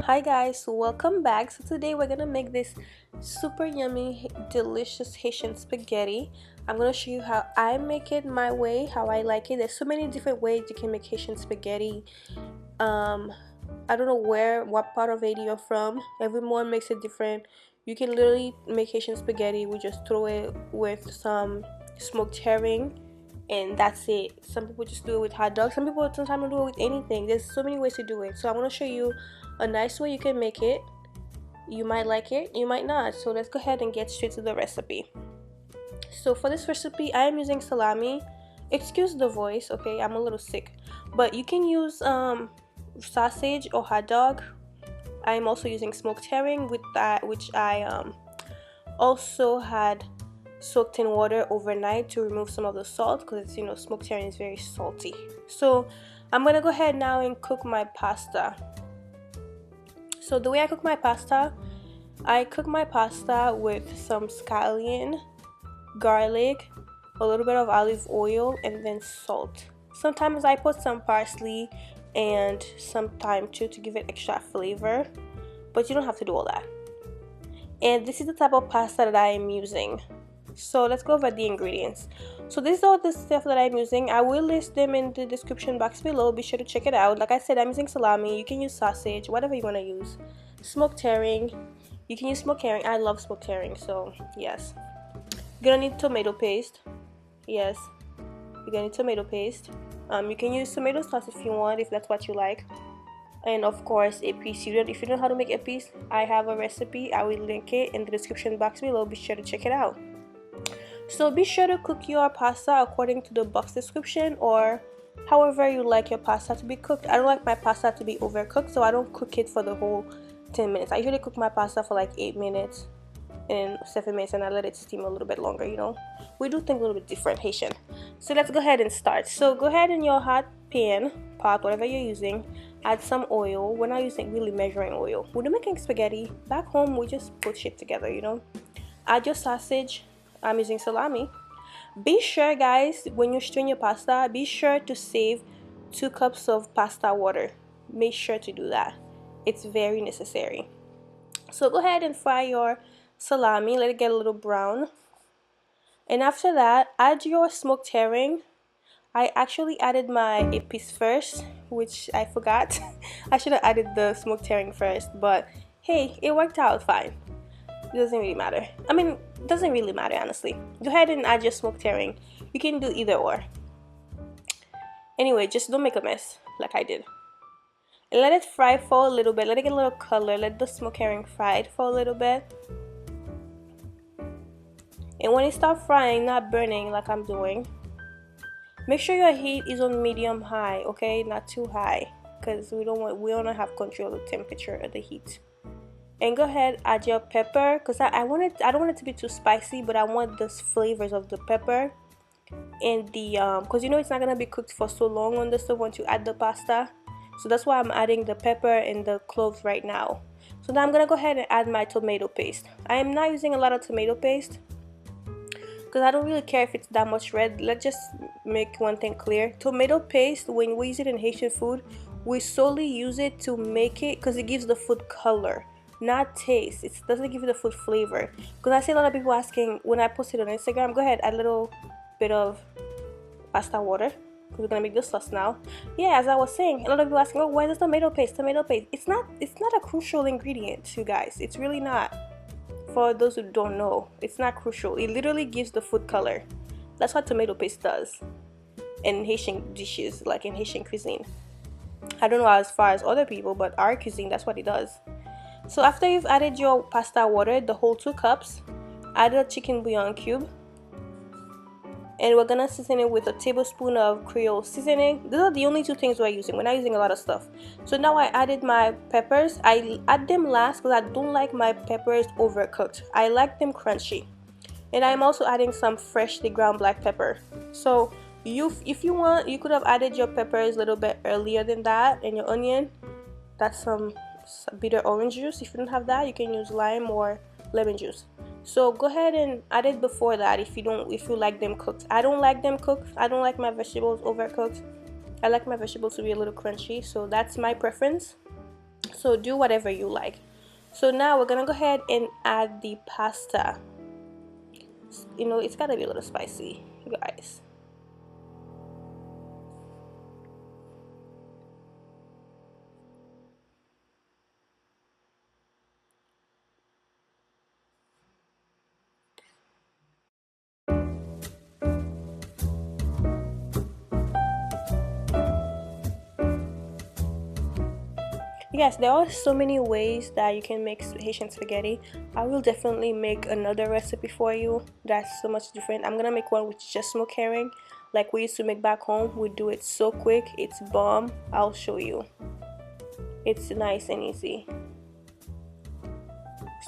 Hi guys, welcome back. So today we're gonna make this super yummy delicious Haitian spaghetti. I'm gonna show you how I make it my way, how I like it. There's so many different ways you can make Haitian spaghetti. I don't know what part of Haiti you're from. Everyone makes it different. You can literally make Haitian spaghetti. We just throw it with some smoked herring and that's it. Some people just do it with hot dogs. Some people sometimes do it with anything. There's so many ways to do it. So I want to show you a nice way you can make it. You might like it, you might not. So let's go ahead and get straight to the recipe. So for this recipe, I am using salami. Excuse the voice, okay? I'm a little sick. But you can use sausage or hot dog. I am also using smoked herring with that, which I also had soaked in water overnight to remove some of the salt because smoked herring is very salty. So I'm gonna go ahead now and cook my pasta. So the way I cook my pasta with some scallion, garlic, a little bit of olive oil, and then salt. Sometimes I put some parsley and some thyme too to give it extra flavor, but you don't have to do all that. And this is the type of pasta that I am using. So let's go over the ingredients. So this is all the stuff that I'm using. I will list them in the description box below. Be sure to check it out. Like I said, I'm using salami. You can use sausage, whatever you want to use. Smoked herring. You can use smoked herring. I love smoked herring, so yes. You're gonna need tomato paste. Yes, you're gonna need tomato paste. You can use tomato sauce if you want, if that's what you like. And of course, epis. If you don't know how to make epis, I have a recipe. I will link it in the description box below. Be sure to check it out. So be sure to cook your pasta according to the box description or however you like your pasta to be cooked. I don't like my pasta to be overcooked, so I don't cook it for the whole 10 minutes. I usually cook my pasta for like 8 minutes and 7 minutes, and I let it steam a little bit longer. We do things a little bit different, Haitian. So let's go ahead and start. So go ahead in your hot pot, whatever you're using, add some oil. We're not using really measuring oil. When you're making spaghetti back home, we just put shit together. Add your sausage. I'm using salami. Be sure, guys, when you strain your pasta, be sure to save 2 cups of pasta water. Make sure to do that. It's very necessary. So go ahead and fry your salami. Let it get a little brown. And after that, add your smoked herring. I actually added my epis first, which I forgot. I should have added the smoked herring first, but hey, it worked out fine. It doesn't really matter. It doesn't really matter, honestly. Go ahead and add your smoked herring. You can do either or. Anyway, just don't make a mess like I did. And let it fry for a little bit. Let it get a little color. Let the smoked herring fry for a little bit. And when it starts frying, not burning like I'm doing, make sure your heat is on medium high, okay? Not too high, because we want to have control of the temperature of the heat. And go ahead, add your pepper, because I don't want it to be too spicy, but I want the flavors of the pepper and the because it's not gonna be cooked for so long on the stove once you add the pasta. So that's why I'm adding the pepper and the cloves right now. So now I'm gonna go ahead and add my tomato paste. I am not using a lot of tomato paste because I don't really care if it's that much red. Let's just make one thing clear. Tomato paste, when we use it in Haitian food, we solely use it to make it because it gives the food color, not taste. It doesn't give you the food flavor. Because I see a lot of people asking when I post it on Instagram, go ahead, add a little bit of pasta water because we're gonna make the sauce now. Yeah, as I was saying, a lot of people asking, oh, why is tomato paste? Tomato paste. It's not a crucial ingredient, you guys. It's really not. For those who don't know, it's not crucial. It literally gives the food color. That's what tomato paste does in Haitian dishes, like in Haitian cuisine. I don't know as far as other people, but our cuisine, that's what it does. So after you've added your pasta water, the whole 2 cups, add a chicken bouillon cube. And we're gonna season it with a tablespoon of Creole Seasoning. These are the only 2 things we're using. We're not using a lot of stuff. So now I added my peppers. I add them last because I don't like my peppers overcooked. I like them crunchy. And I'm also adding some freshly ground black pepper. So if you want, you could have added your peppers a little bit earlier than that, and your onion. That's some bitter orange juice. If you don't have that, you can use lime or lemon juice. So go ahead and add it before that if you like them cooked. I don't like them cooked. I don't like my vegetables overcooked. I like my vegetables to be a little crunchy, so that's my preference. So do whatever you like. So now we're gonna go ahead and add the pasta. You know, it's gotta be a little spicy, you guys. Yes, there are so many ways that you can make Haitian spaghetti. I will definitely make another recipe for you that's so much different. I'm gonna make one with just smoked herring, like we used to make back home. We do it so quick, it's bomb. I'll show you. It's nice and easy.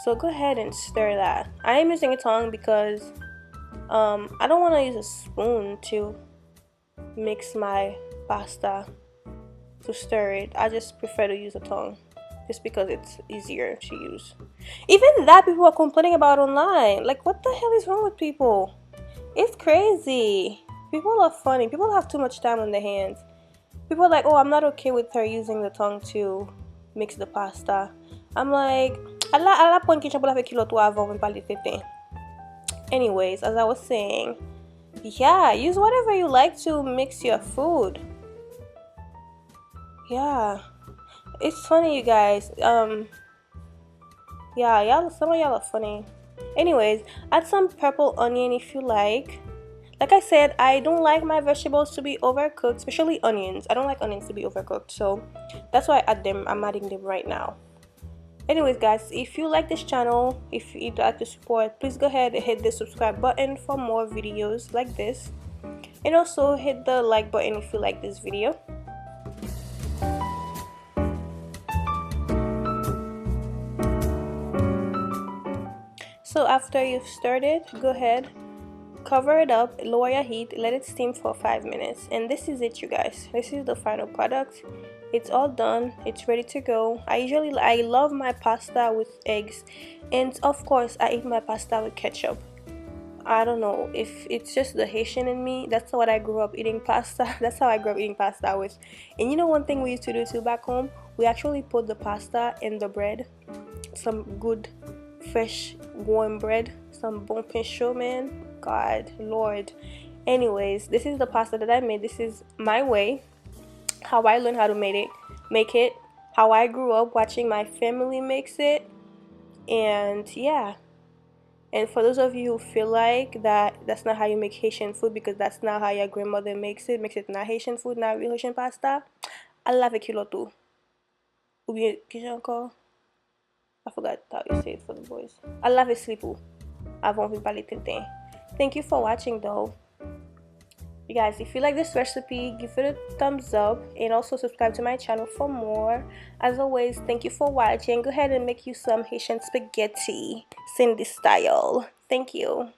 So go ahead and stir that. I am using a tongue because I don't want to use a spoon to mix my pasta to stir it. I just prefer to use a tongue just because it's easier to use. Even that people are complaining about online. Like, what the hell is wrong with people? It's crazy. People are funny. People have too much time on their hands. People are like, oh, I'm not okay with her using the tongue to mix the pasta. I'm like, ala point que j'avais kilo to avant me parler tete. Anyways, as I was saying, yeah, use whatever you like to mix your food. Yeah, it's funny, you guys. Yeah, y'all, some of y'all are funny. Anyways, add some purple onion if you like. Like I said, I don't like my vegetables to be overcooked, especially onions. I don't like onions to be overcooked, so that's why I add them. I'm adding them right now. Anyways, guys, if you like this channel, if you'd like to support, please go ahead and hit the subscribe button for more videos like this, and also hit the like button if you like this video. So after you've stirred it, go ahead, cover it up, lower your heat, let it steam for 5 minutes, and this is it, you guys. This is the final product. It's all done, it's ready to go. I love my pasta with eggs, and of course I eat my pasta with ketchup. I don't know if it's just the Haitian in me. That's what I grew up eating pasta. That's how I grew up eating pasta with. And you know, one thing we used to do too back home, we actually put the pasta in the bread, some good fresh warm bread, some bon pain chaud, man. God Lord. Anyways, this is the pasta that I made. This is my way, how I learned how to make it, how I grew up watching my family makes it. And yeah, and for those of you who feel like that's not how you make Haitian food, because that's not how your grandmother makes it not Haitian food, not real Haitian pasta, I love a kilo too. Ou bien, encore? I forgot how you say it for the boys. I love a slipou. Avant de parler Tintin. Thank you for watching though. You guys, if you like this recipe, give it a thumbs up and also subscribe to my channel for more. As always, thank you for watching. Go ahead and make you some Haitian spaghetti, Cindy style. Thank you.